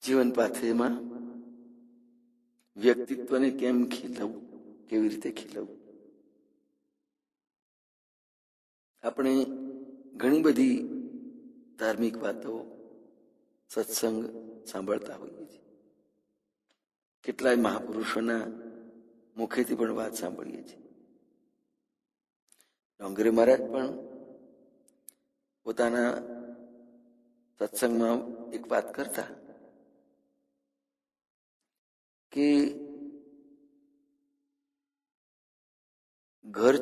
જીવન પાથેમાં વ્યક્તિત્વને કેમ ખીલવવું, કેવી રીતે ખીલવવું. આપણે ઘણી બધી ધાર્મિક વાતો, સત્સંગ સાંભળતા હોઈએ છીએ. કેટલાય મહાપુરુષોના મુખેથી પણ વાત સાંભળીએ છીએ. ડોંગરે મહારાજ પણ પોતાના સત્સંગમાં એક વાત કરતા કે ઘર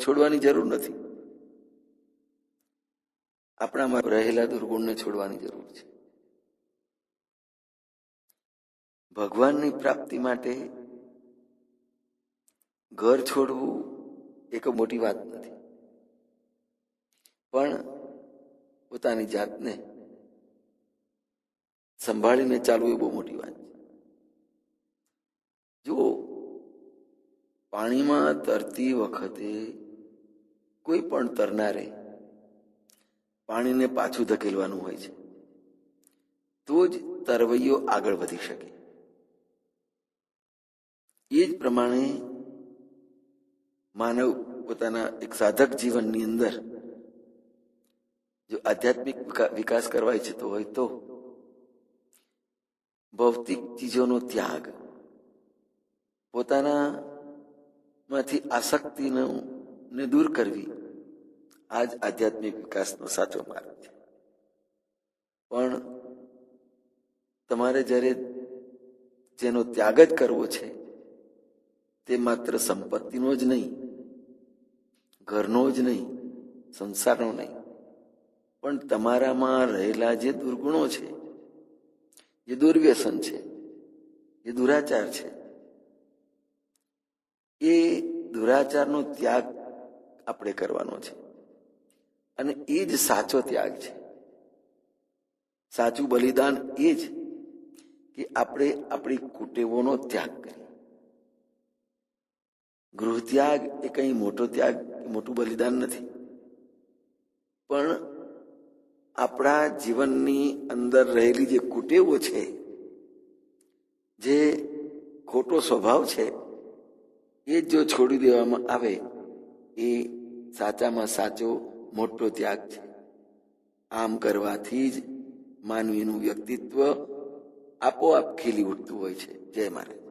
છોડવાની જરૂર નથી, આપણામાં રહેલા દુર્ગુણને છોડવાની જરૂર છે. ભગવાનની પ્રાપ્તિ માટે ઘર છોડવું એક મોટી વાત નથી, પણ પોતાની જાતને સંભાળીને ચાલવું એ બહુ મોટી વાત છે. જો પાણીમાં તરતી વખતે કોઈ પણ તરનારે પાણીને પાછું ધકેલવાનું હોય છે, તો જ તરવૈયો આગળ વધી શકે. એ જ પ્રમાણે માનવ પોતાના એક સાધક જીવનની અંદર જો આધ્યાત્મિક વિકાસ કરવા ઈચ્છતો હોય તો ભૌતિક ચીજોનો ત્યાગ, પોતાના માંથી આસક્તિને દૂર કરવી, આ જ આધ્યાત્મિક વિકાસનો સાચો માર્ગ છે. પણ તમારે જ્યારે જેનો ત્યાગ જ કરવો છે તે માત્ર સંપત્તિનો જ નહીં, ઘરનો જ નહીં, સંસારનો નહીં, પણ તમારામાં રહેલા જે દુર્ગુણો છે, જે દુર્વ્યસન છે, જે દુરાચાર છે, એ દુરાચારનો ત્યાગ આપણે કરવાનો છે. અને એ જ સાચો ત્યાગ છે. સાચું બલિદાન એ જ કે આપણે આપણી કુટેવોનો ત્યાગ કરીએ. ગૃહ ત્યાગ એ કંઈ મોટો ત્યાગ, મોટું બલિદાન નથી, પણ આપણા જીવનની અંદર રહેલી જે કુટેવો છે, જે ખોટો સ્વભાવ છે, એ જો છોડી દેવામાં આવે એ સાચામાં સાચો મોટો ત્યાગ છે. આમ કરવાથી જ માનવીનું વ્યક્તિત્વ આપોઆપ ખીલી ઉઠતું હોય છે. જય મહારાજ.